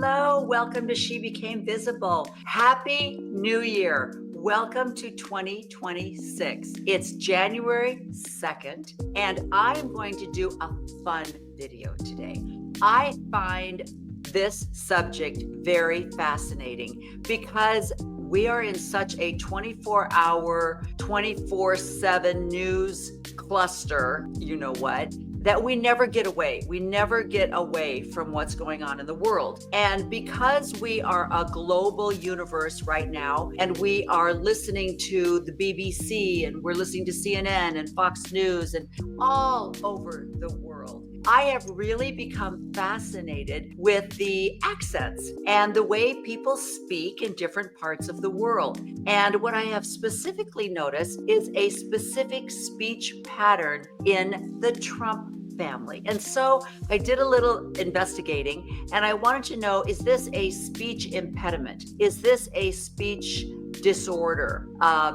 Hello, welcome to She Became Visible. Happy New Year. Welcome to 2026. It's January 2nd, and I'm going to do a fun video today. I find this subject very fascinating because we are in such a 24-hour, 24/7 news cluster, you know what, that we never get away. We never get away from what's going on in the world. And because we are a global universe right now, and we are listening to the BBC, and we're listening to CNN and Fox News and all over the world, I have really become fascinated with the accents and the way people speak in different parts of the world. And what I have specifically noticed is a specific speech pattern in the Trump family. And so I did a little investigating, and I wanted to know, is this a speech impediment? Is this a speech disorder?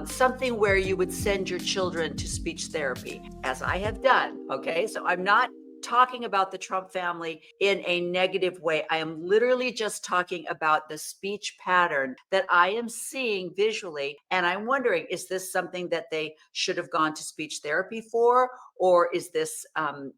Something where you would send your children to speech therapy, as I have done. Okay, so I'm not talking about the Trump family in a negative way. I am literally just talking about the speech pattern that I am seeing visually. And I'm wondering, is this something that they should have gone to speech therapy for, or is this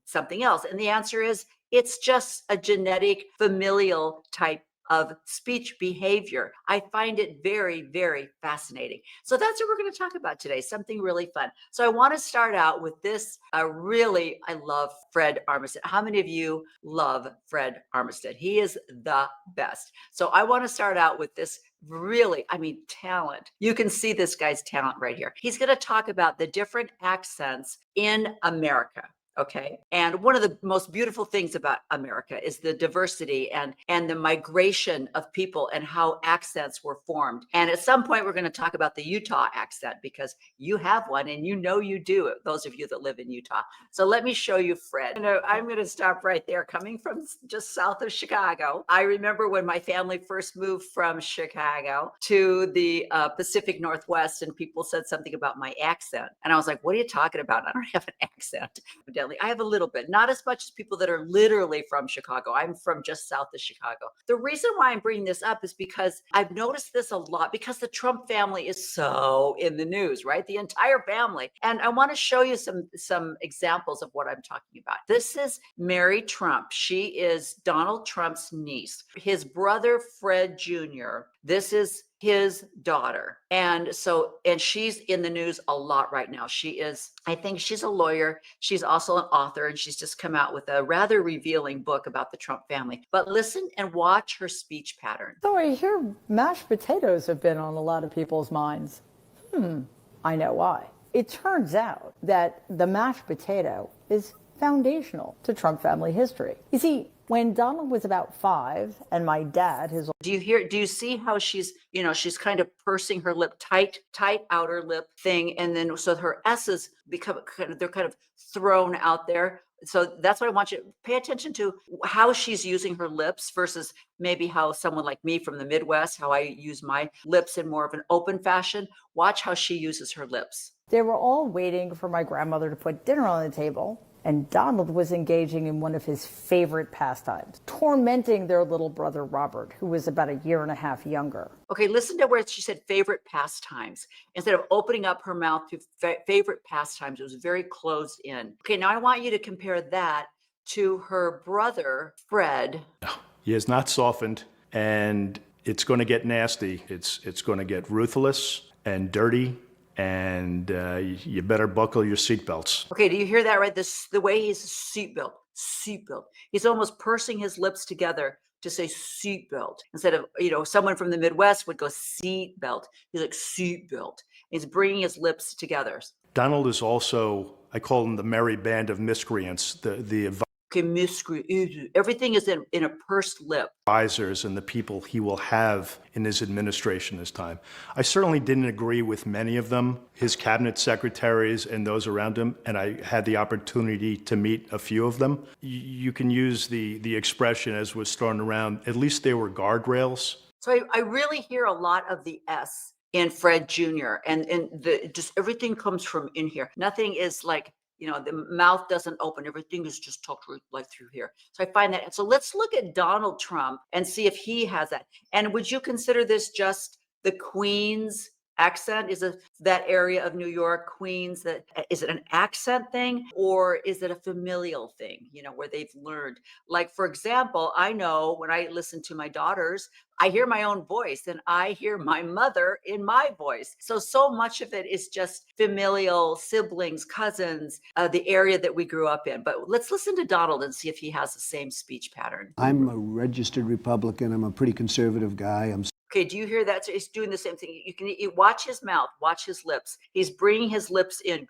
something else? And the answer is, it's just a genetic familial type of speech behavior. I find it very, very fascinating. So that's what we're going to talk about today, something really fun. So I want to start out with this. I love Fred Armstead. How many of you love Fred Armstead? He is the best. So I want to start out with this talent. You can see this guy's talent right here. He's going to talk about the different accents in America. Okay. And one of the most beautiful things about America is the diversity and the migration of people and how accents were formed. And at some point, we're going to talk about the Utah accent because you have one and you know you do, those of you that live in Utah. So let me show you Fred. I'm going to stop right there. Coming from just south of Chicago, I remember when my family first moved from Chicago to the Pacific Northwest, and people said something about my accent. And I was like, what are you talking about? I don't have an accent. I have a little bit, not as much as people that are literally from Chicago. I'm from just south of Chicago. The reason why I'm bringing this up is because I've noticed this a lot because the Trump family is so in the news, right? The entire family. And I want to show you some examples of what I'm talking about. This is Mary Trump. She is Donald Trump's niece. His brother, Fred Jr., this is his daughter. And she's in the news a lot right now. I think she's a lawyer. She's also an author, and she's just come out with a rather revealing book about the Trump family. But listen and watch her speech pattern. So I hear mashed potatoes have been on a lot of people's minds. I know why. It turns out that the mashed potato is foundational to Trump family history. You see, when Donald was about 5 and my dad, do you see how she's kind of pursing her lip, tight outer lip thing. And then so her S's they're kind of thrown out there. So that's what I want you to pay attention to, how she's using her lips versus maybe how someone like me from the Midwest, how I use my lips in more of an open fashion. Watch how she uses her lips. They were all waiting for my grandmother to put dinner on the table. And Donald was engaging in one of his favorite pastimes, tormenting their little brother, Robert, who was about a year and a half younger. Okay, listen to where she said favorite pastimes. Instead of opening up her mouth to favorite pastimes, it was very closed in. Okay, now I want you to compare that to her brother, Fred. He has not softened, and it's going to get nasty. It's going to get ruthless and dirty. And you better buckle your seatbelts. Okay, do you hear that right? The way he's seatbelt. He's almost pursing his lips together to say seatbelt. Instead of, someone from the Midwest would go seatbelt. He's like seatbelt. He's bringing his lips together. Donald is also, I call him the merry band of miscreants, Everything is in a pursed lip. Advisors and the people he will have in his administration this time. I certainly didn't agree with many of them, his cabinet secretaries and those around him, and I had the opportunity to meet a few of them. You can use the expression as was thrown around, at least they were guardrails. So I really hear a lot of the S in Fred Jr. and just everything comes from in here. Nothing is like the mouth doesn't open. Everything is just talked like through here. So I find that. And so let's look at Donald Trump and see if he has that. And would you consider this just the Queen's accent? Is it that area of New York, Queens, that is it an accent thing, or is it a familial thing, where they've learned? Like, for example, I know when I listen to my daughters, I hear my own voice and I hear my mother in my voice. So much of it is just familial, siblings, cousins, the area that we grew up in. But let's listen to Donald and see if he has the same speech pattern. I'm a registered Republican. I'm a pretty conservative guy. Okay, do you hear that? So he's doing the same thing. You watch his mouth, watch his lips. He's bringing his lips in.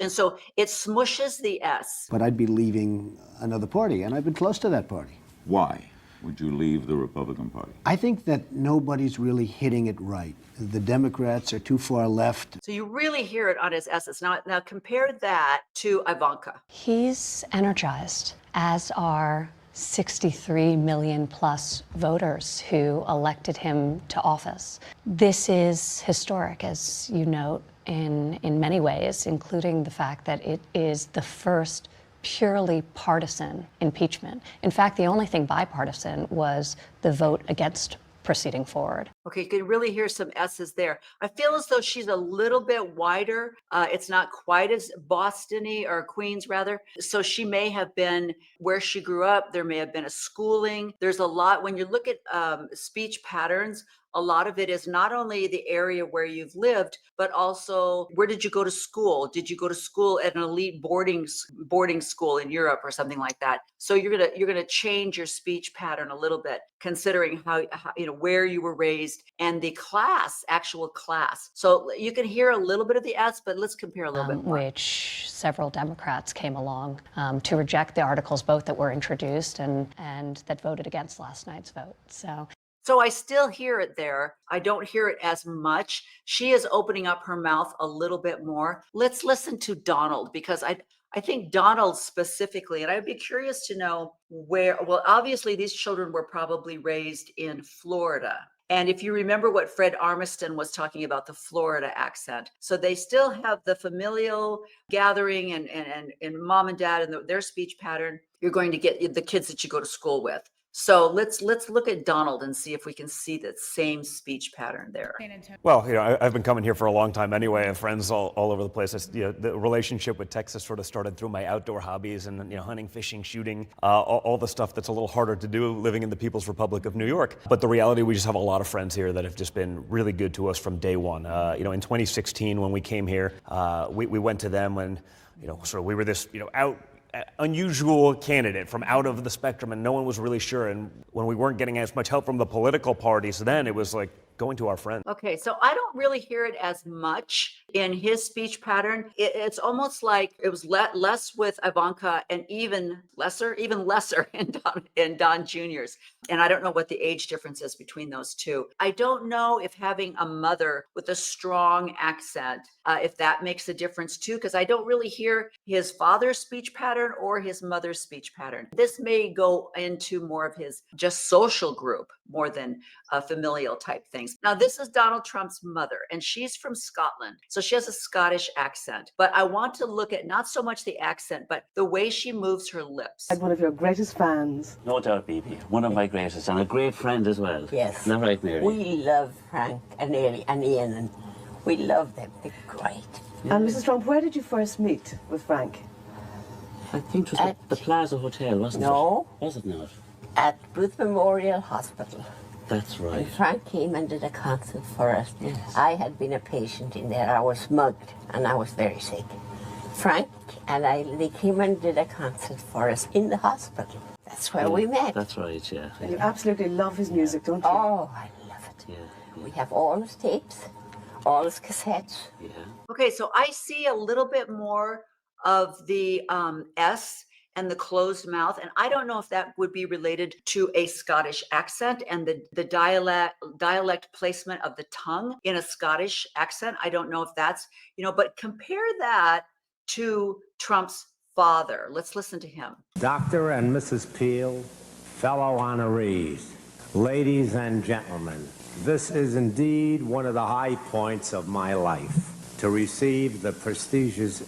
And so it smushes the S. But I'd be leaving another party, and I've been close to that party. Why would you leave the Republican Party? I think that nobody's really hitting it right. The Democrats are too far left. So you really hear it on his S's. Now compare that to Ivanka. He's energized, as are 63 million plus voters who elected him to office. This is historic, as you note, in many ways, including the fact that it is the first purely partisan impeachment. In fact, the only thing bipartisan was the vote against proceeding forward. Okay, you can really hear some S's there. I feel as though she's a little bit wider. It's not quite as Boston-y, or Queens rather. So she may have been where she grew up. There may have been a schooling. There's a lot, when you look at speech patterns, a lot of it is not only the area where you've lived, but also where did you go to school? Did you go to school at an elite boarding school in Europe or something like that? So you're gonna change your speech pattern a little bit, considering how where you were raised and the actual class. So you can hear a little bit of the S, but let's compare a little bit more. Which several Democrats came along to reject the articles, both that were introduced and that voted against last night's vote. So I still hear it there. I don't hear it as much. She is opening up her mouth a little bit more. Let's listen to Donald, because I think Donald specifically, and I'd be curious to know well, obviously these children were probably raised in Florida. And if you remember what Fred Armiston was talking about, the Florida accent. So they still have the familial gathering and mom and dad and their speech pattern. You're going to get the kids that you go to school with. So let's look at Donald and see if we can see that same speech pattern there. Well, I've been coming here for a long time anyway. I have friends all over the place. The relationship with Texas sort of started through my outdoor hobbies and hunting, fishing, shooting, all the stuff that's a little harder to do living in the People's Republic of New York. But the reality, we just have a lot of friends here that have just been really good to us from day one. In 2016 when we came here, we went to them when sort of we were this unusual candidate from out of the spectrum, and no one was really sure. And when we weren't getting as much help from the political parties, then it was like going to our friends. Okay, so I don't really hear it as much in his speech pattern. It's almost like it was less with Ivanka and even lesser in Don Jr.'s. And I don't know what the age difference is between those two. I don't know if having a mother with a strong accent, if that makes a difference too, because I don't really hear his father's speech pattern or his mother's speech pattern. This may go into more of his just social group more than familial type things. Now, this is Donald Trump's mother, and she's from Scotland. So she has a Scottish accent. But I want to look at not so much the accent, but the way she moves her lips. I'm one of your greatest fans. No doubt, Bibi. One of my greatest, and a great friend as well. Yes. Isn't that right, Mary? We love Frank and Ian, and we love them. They're great. And Mrs. Trump, where did you first meet with Frank? I think it was the Plaza Hotel, wasn't it? No. Was it not? At Booth Memorial Hospital. That's right. And Frank came and did a concert for us. Yes. I had been a patient in there. I was mugged and I was very sick. Frank and they came and did a concert for us in the hospital. That's where we met. That's right, yeah. And you absolutely love his music, don't you? Oh, I love it. Yeah. We have all his tapes, all his cassettes. Yeah. Okay, so I see a little bit more of the S and the closed mouth. And I don't know if that would be related to a Scottish accent and the dialect placement of the tongue in a Scottish accent. I don't know if that's, but compare that to Trump's father. Let's listen to him. Dr. and Mrs. Peel, fellow honorees, ladies and gentlemen, this is indeed one of the high points of my life, to receive the prestigious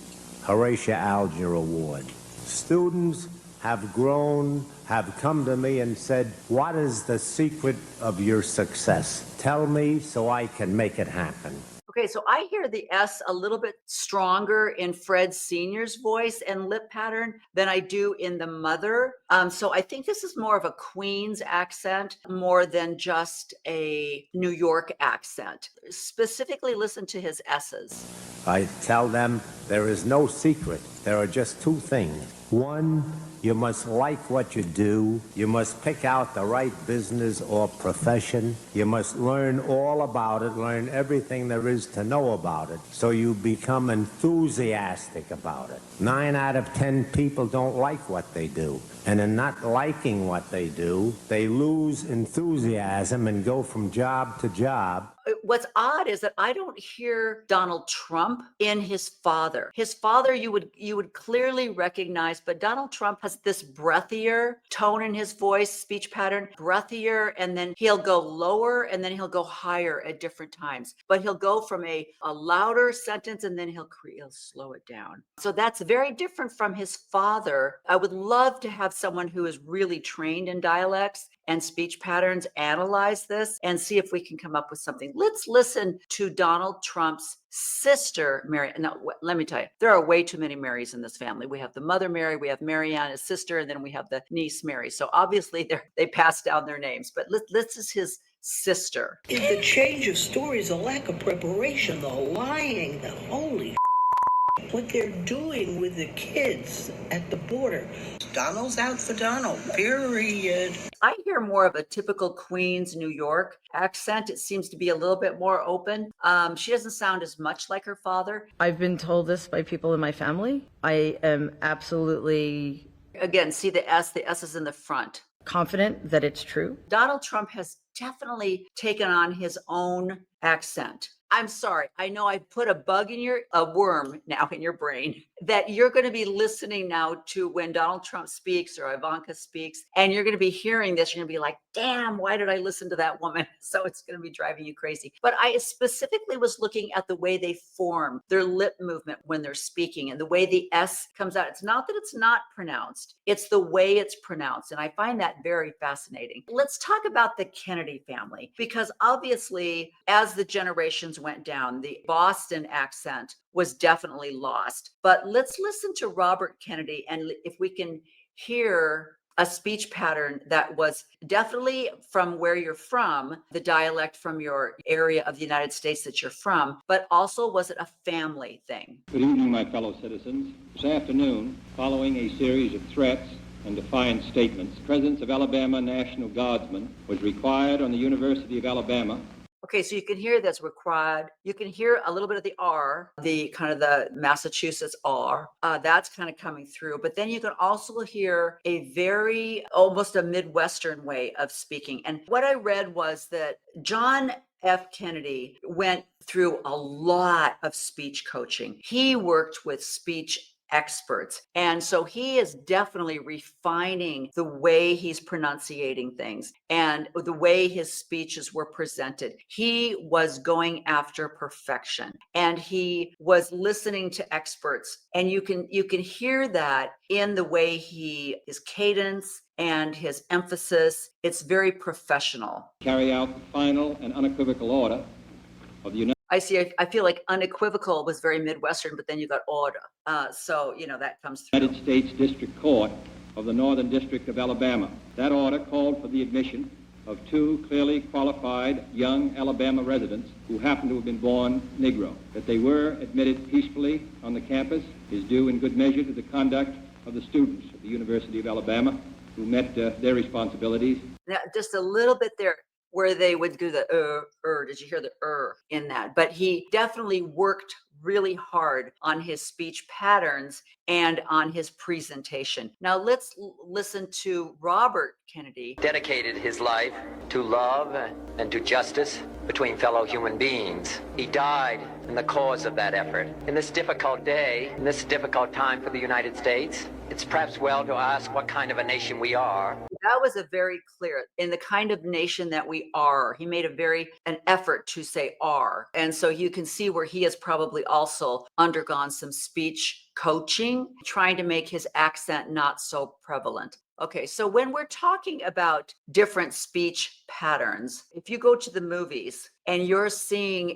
Horatio Alger Award. Students have grown, have come to me and said, what is the secret of your success? Tell me so I can make it happen. Okay, so I hear the S a little bit stronger in Fred Sr.'s voice and lip pattern than I do in the mother. So I think this is more of a Queen's accent more than just a New York accent. Specifically listen to his S's. I tell them there is no secret. There are just two things. One, you must like what you do. You must pick out the right business or profession. You must learn all about it, learn everything there is to know about it, so you become enthusiastic about it. 9 out of 10 people don't like what they do. And in not liking what they do, they lose enthusiasm and go from job to job. What's odd is that I don't hear Donald Trump in his father. His father you would clearly recognize, but Donald Trump has this breathier tone in his voice, speech pattern, breathier, and then he'll go lower and then he'll go higher at different times. But he'll go from a louder sentence and then he'll slow it down. So that's very different from his father. I would love to have someone who is really trained in dialects and speech patterns analyze this and see if we can come up with something. Let's listen to Donald Trump's sister, Mary. Now, let me tell you, there are way too many Marys in this family. We have the mother Mary, we have Marianne, his sister, and then we have the niece Mary. So obviously they passed down their names, but this is his sister. The change of stories, the lack of preparation, the lying, the holy what they're doing with the kids at the border. Donald's out for Donald, period. I hear more of a typical Queens, New York accent. It seems to be a little bit more open. She doesn't sound as much like her father. I've been told this by people in my family. I am absolutely... Again, see the S is in the front. Confident that it's true. Donald Trump has definitely taken on his own accent. I'm sorry. I know I put a worm now in your brain that you're going to be listening now to when Donald Trump speaks or Ivanka speaks, and you're going to be hearing this. You're going to be like, damn, why did I listen to that woman? So it's going to be driving you crazy. But I specifically was looking at the way they form their lip movement when they're speaking and the way the S comes out. It's not that it's not pronounced. It's the way it's pronounced. And I find that very fascinating. Let's talk about the Kennedy family, because obviously, as the generations went down, the Boston accent was definitely lost. But let's listen to Robert Kennedy, and if we can hear a speech pattern that was definitely from where you're from, the dialect from your area of the United States that you're from, but also was it a family thing? Good evening, my fellow citizens. This afternoon, following a series of threats and defiant statements, the presence of Alabama National Guardsmen was required on the University of Alabama. Okay, so you can hear that's required. You can hear a little bit of the R, the kind of the Massachusetts R. That's kind of coming through. But then you can also hear a very, almost a Midwestern way of speaking. And what I read was that John F. Kennedy went through a lot of speech coaching. He worked with speech experts. And so he is definitely refining the way he's pronunciating things and the way his speeches were presented. He was going after perfection and he was listening to experts. And you can hear that in the way his cadence and his emphasis. It's very professional. Carry out the final and unequivocal order of the United I feel like unequivocal was very Midwestern, but then you got order. So, that comes through. United States District Court of the Northern District of Alabama. That order called for the admission of 2 clearly qualified young Alabama residents who happened to have been born Negro. That they were admitted peacefully on the campus is due in good measure to the conduct of the students of the University of Alabama who met their responsibilities. Now, just a little bit there where they would do the did you hear the in that? But he definitely worked really hard on his speech patterns and on his presentation. Now let's listen to Robert Kennedy. Dedicated his life to love and to justice between fellow human beings. He died in the cause of that effort. In this difficult day, in this difficult time for the United States, it's perhaps well to ask what kind of a nation we are. That was a very clear, in the kind of nation that we are. He made an effort to say are. And so you can see where he has probably also undergone some speech coaching, trying to make his accent not so prevalent. Okay, so when we're talking about different speech patterns, if you go to the movies and you're seeing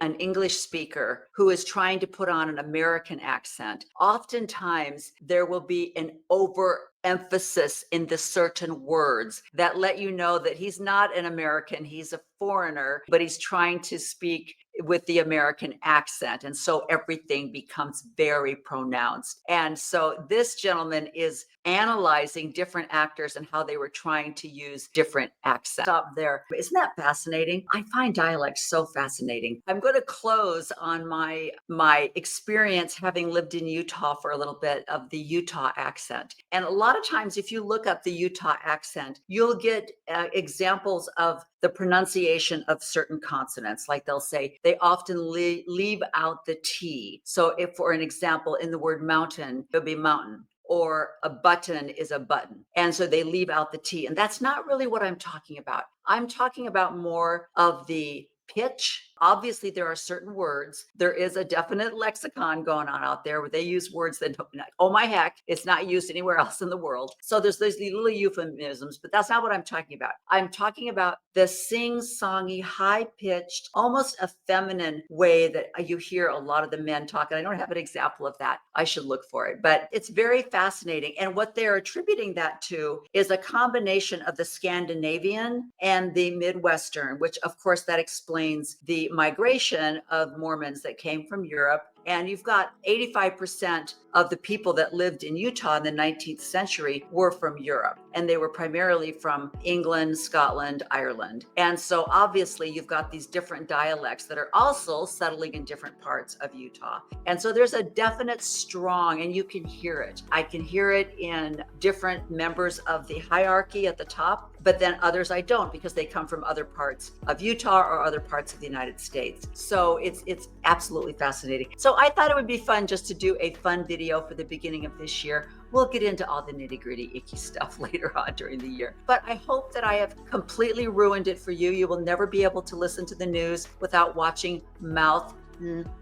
an English speaker who is trying to put on an American accent, oftentimes there will be an overemphasis in the certain words that let you know that he's not an American, he's a foreigner, but he's trying to speak with the American accent. And so everything becomes very pronounced. And so this gentleman is analyzing different actors and how they were trying to use different accents. Stop there. Isn't that fascinating? I find dialect so fascinating. I'm going to close on my experience having lived in Utah for a little bit of the Utah accent. And a lot of times, if you look up the Utah accent, you'll get examples of the pronunciation of certain consonants. Like they'll say, they often leave out the T. So if, for an example, in the word mountain, it'll be mountain, or a button is a button. And so they leave out the T. And that's not really what I'm talking about. I'm talking about more of the pitch. Obviously, there are certain words. There is a definite lexicon going on out there where they use words that, oh my heck, it's not used anywhere else in the world. So there's these little euphemisms, but that's not what I'm talking about. I'm talking about the sing-songy, high-pitched, almost a feminine way that you hear a lot of the men talk. And I don't have an example of that. I should look for it, but it's very fascinating. And what they're attributing that to is a combination of the Scandinavian and the Midwestern, which of course that explains the migration of Mormons that came from Europe. And you've got 85% of the people that lived in Utah in the 19th century were from Europe. And they were primarily from England, Scotland, Ireland. And so obviously you've got these different dialects that are also settling in different parts of Utah. And so there's a definite strong, and you can hear it. I can hear it in different members of the hierarchy at the top, but then others I don't, because they come from other parts of Utah or other parts of the United States. So it's absolutely fascinating. So I thought it would be fun just to do a fun video for the beginning of this year. We'll get into all the nitty-gritty icky stuff later on during the year. But I hope that I have completely ruined it for you. You will never be able to listen to the news without watching mouth,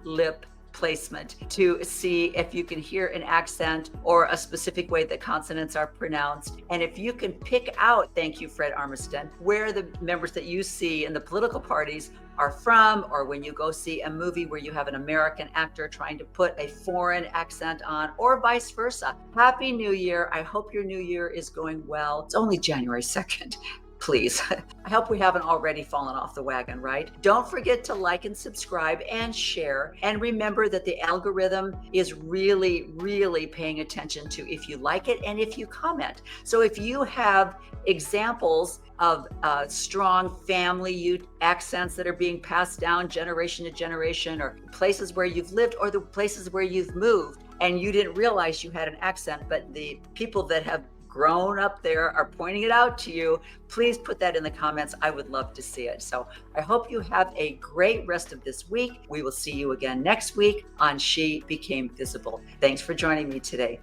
lip placement to see if you can hear an accent or a specific way that consonants are pronounced. And if you can pick out, thank you, Fred Armiston, where the members that you see in the political parties are from, or when you go see a movie where you have an American actor trying to put a foreign accent on, or vice versa. Happy New Year. I hope your new year is going well. It's only January 2nd. Please. I hope we haven't already fallen off the wagon, right? Don't forget to like and subscribe and share. And remember that the algorithm is really, really paying attention to if you like it and if you comment. So if you have examples of strong family accents that are being passed down generation to generation, or places where you've lived, or the places where you've moved and you didn't realize you had an accent, but the people that have grown up there are pointing it out to you, please put that in the comments. I would love to see it. So I hope you have a great rest of this week. We will see you again next week on She Became Visible. Thanks for joining me today.